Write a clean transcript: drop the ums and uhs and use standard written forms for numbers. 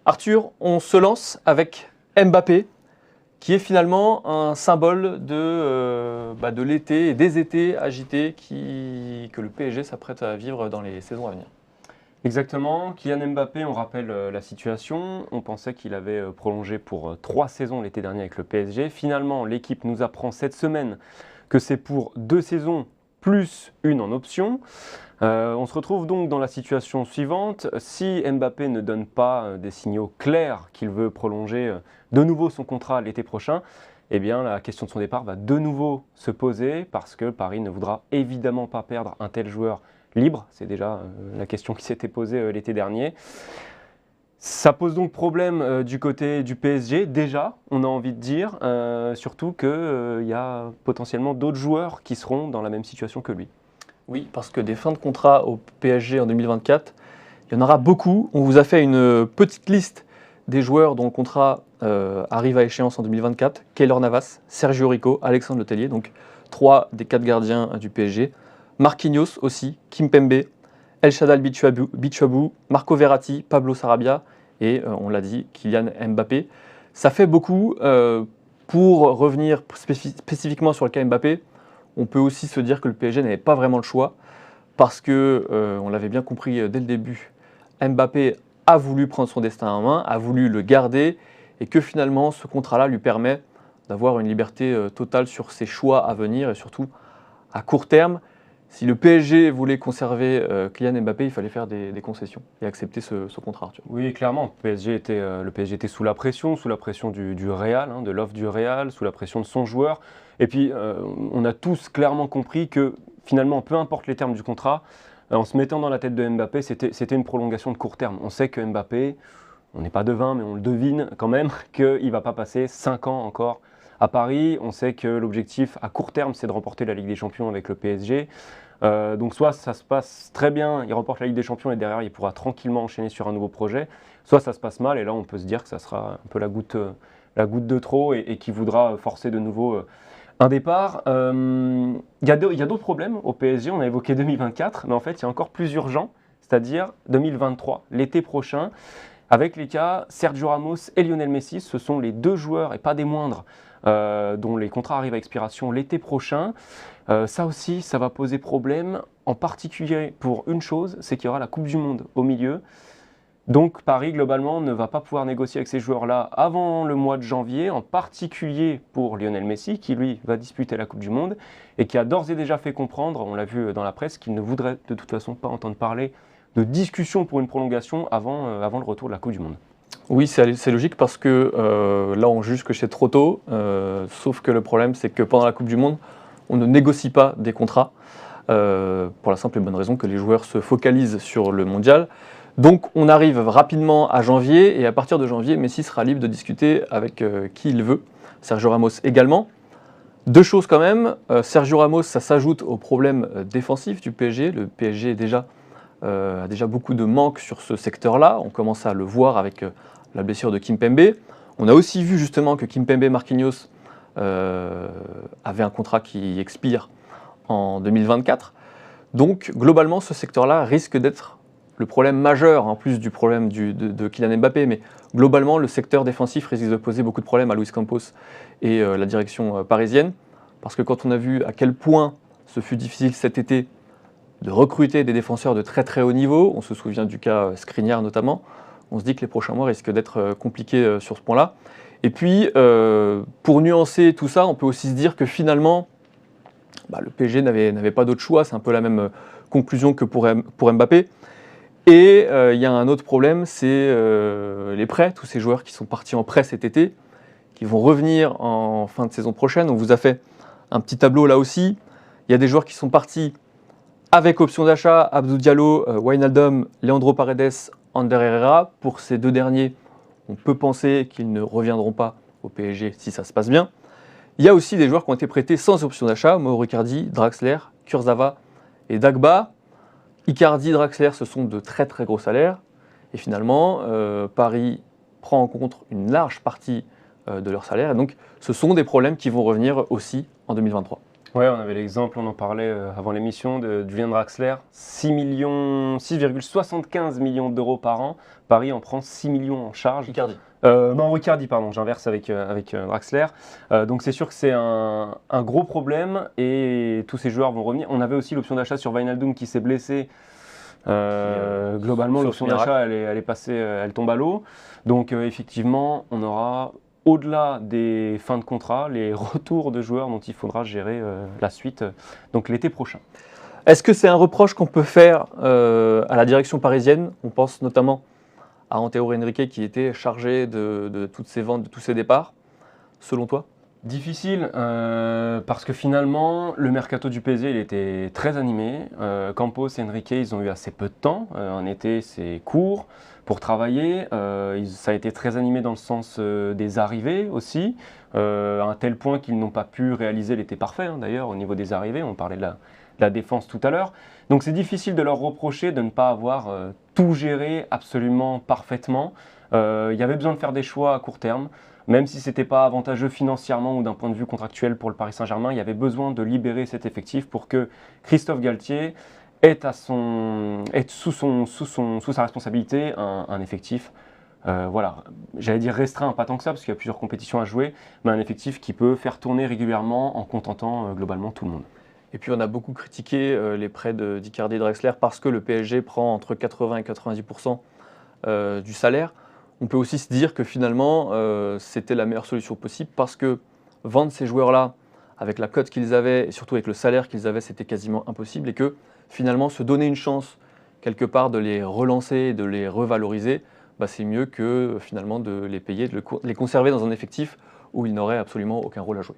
Arthur, on se lance avec Mbappé, qui est finalement un symbole de l'été et des étés agités que le PSG s'apprête à vivre dans les saisons à venir. Exactement. Kylian Mbappé, on rappelle la situation. On pensait qu'il avait prolongé pour 3 saisons l'été dernier avec le PSG. Finalement, l'équipe nous apprend cette semaine que c'est pour 2 saisons plus une en option. On se retrouve donc dans la situation suivante. Si Mbappé ne donne pas des signaux clairs qu'il veut prolonger de nouveau son contrat l'été prochain, eh bien la question de son départ va de nouveau se poser parce que Paris ne voudra évidemment pas perdre un tel joueur libre. C'est déjà la question qui s'était posée l'été dernier. Ça pose donc problème du côté du PSG, déjà, on a envie de dire, surtout qu'il y a potentiellement d'autres joueurs qui seront dans la même situation que lui. Oui, parce que des fins de contrat au PSG en 2024, il y en aura beaucoup. On vous a fait une petite liste des joueurs dont le contrat arrive à échéance en 2024. Keylor Navas, Sergio Rico, Alexandre Letellier, donc 3 des 4 gardiens du PSG. Marquinhos aussi, Kimpembe, El Shaddai Bichabou, Marco Verratti, Pablo Sarabia et, on l'a dit, Kylian Mbappé. Ça fait beaucoup. Pour revenir spécifiquement sur le cas Mbappé, on peut aussi se dire que le PSG n'avait pas vraiment le choix parce que, on l'avait bien compris dès le début, Mbappé a voulu prendre son destin en main, a voulu le garder et que finalement ce contrat-là lui permet d'avoir une liberté totale sur ses choix à venir et surtout à court terme. Si le PSG voulait conserver Kylian Mbappé, il fallait faire des concessions et accepter ce contrat, Arthur. Oui, clairement, le PSG était sous la pression du Real, de l'offre du Real, sous la pression de son joueur. Et puis, on a tous clairement compris que finalement, peu importe les termes du contrat, en se mettant dans la tête de Mbappé, c'était une prolongation de court terme. On sait que Mbappé, on n'est pas devin, mais on le devine quand même, qu'il ne va pas passer 5 ans encore à Paris. On sait que l'objectif à court terme, c'est de remporter la Ligue des Champions avec le PSG. Donc soit ça se passe très bien, il remporte la Ligue des Champions et derrière il pourra tranquillement enchaîner sur un nouveau projet, soit ça se passe mal et là on peut se dire que ça sera un peu la goutte de trop et qui voudra forcer de nouveau un départ. Il y a d'autres problèmes au PSG, on a évoqué 2024, mais en fait il y a encore plus urgent, c'est-à-dire 2023, l'été prochain. Avec les cas Sergio Ramos et Lionel Messi, ce sont les 2 joueurs, et pas des moindres, dont les contrats arrivent à expiration l'été prochain. Ça aussi, ça va poser problème, en particulier pour une chose, c'est qu'il y aura la Coupe du Monde au milieu. Donc Paris, globalement, ne va pas pouvoir négocier avec ces joueurs-là avant le mois de janvier, en particulier pour Lionel Messi, qui lui va disputer la Coupe du Monde, et qui a d'ores et déjà fait comprendre, on l'a vu dans la presse, qu'il ne voudrait de toute façon pas entendre parler de discussion pour une prolongation avant le retour de la Coupe du Monde. Oui, c'est logique parce que là on juge que c'est trop tôt, sauf que le problème c'est que pendant la Coupe du Monde, on ne négocie pas des contrats, pour la simple et bonne raison que les joueurs se focalisent sur le mondial. Donc on arrive rapidement à janvier et à partir de janvier, Messi sera libre de discuter avec qui il veut, Sergio Ramos également. 2 choses quand même, Sergio Ramos, ça s'ajoute au problème défensif du PSG. Le PSG a déjà beaucoup de manques sur ce secteur-là. On commence à le voir avec la blessure de Kimpembe. On a aussi vu justement que Kimpembe Marquinhos avait un contrat qui expire en 2024. Donc globalement, ce secteur-là risque d'être le problème majeur, en plus du problème de Kylian Mbappé. Mais globalement, le secteur défensif risque de poser beaucoup de problèmes à Luis Campos et la direction parisienne. Parce que quand on a vu à quel point ce fut difficile cet été de recruter des défenseurs de très très haut niveau, on se souvient du cas Skriniar notamment, on se dit que les prochains mois risquent d'être compliqués sur ce point-là. Et puis, pour nuancer tout ça, on peut aussi se dire que finalement, le PSG n'avait pas d'autre choix, c'est un peu la même conclusion que pour Mbappé. Et il y a un autre problème, c'est les prêts, tous ces joueurs qui sont partis en prêt cet été, qui vont revenir en fin de saison prochaine. On vous a fait un petit tableau là aussi. Il y a des joueurs qui sont partis avec option d'achat, Abdou Diallo, Wijnaldum, Leandro Paredes, Ander Herrera. Pour ces 2 derniers, on peut penser qu'ils ne reviendront pas au PSG si ça se passe bien. Il y a aussi des joueurs qui ont été prêtés sans option d'achat, Mauro Icardi, Draxler, Kurzawa et Dagba. Icardi, Draxler, ce sont de très très gros salaires. Et finalement, Paris prend en compte une large partie de leur salaire. Et donc, ce sont des problèmes qui vont revenir aussi en 2023. Ouais, on avait l'exemple, on en parlait avant l'émission, de Julian Draxler, 6,75 millions d'euros par an. Paris en prend 6 millions en charge. Icardi. Non, Riccardi, pardon, j'inverse avec Draxler. Donc c'est sûr que c'est un gros problème et tous ces joueurs vont revenir. On avait aussi l'option d'achat sur Wijnaldum qui s'est blessé. Globalement, sauf l'option miracle. d'achat, elle est passée, elle tombe à l'eau. Donc effectivement, on aura, au-delà des fins de contrat, les retours de joueurs dont il faudra gérer la suite, donc l'été prochain. Est-ce que c'est un reproche qu'on peut faire à la direction parisienne? On pense notamment à Antero Henrique qui était chargé de toutes ces ventes, de tous ces départs. Selon toi? Difficile parce que finalement le mercato du PSG il était très animé. Campos et Henrique ils ont eu assez peu de temps. En été c'est court pour travailler. Ça a été très animé dans le sens des arrivées aussi, à un tel point qu'ils n'ont pas pu réaliser l'été parfait d'ailleurs au niveau des arrivées. On parlait de la défense tout à l'heure. Donc c'est difficile de leur reprocher de ne pas avoir tout géré absolument parfaitement. Il y avait besoin de faire des choix à court terme. Même si ce n'était pas avantageux financièrement ou d'un point de vue contractuel pour le Paris Saint-Germain, il y avait besoin de libérer cet effectif pour que Christophe Galtier ait sous sa responsabilité un effectif, voilà, j'allais dire restreint, pas tant que ça, parce qu'il y a plusieurs compétitions à jouer, mais un effectif qui peut faire tourner régulièrement en contentant globalement tout le monde. Et puis on a beaucoup critiqué les prêts d'Icardi et Drexler parce que le PSG prend entre 80 et 90% du salaire. On peut aussi se dire que finalement, c'était la meilleure solution possible parce que vendre ces joueurs-là, avec la cote qu'ils avaient et surtout avec le salaire qu'ils avaient, c'était quasiment impossible et que finalement, se donner une chance quelque part de les relancer et de les revaloriser, bah, c'est mieux que finalement de les payer, de les conserver dans un effectif où ils n'auraient absolument aucun rôle à jouer.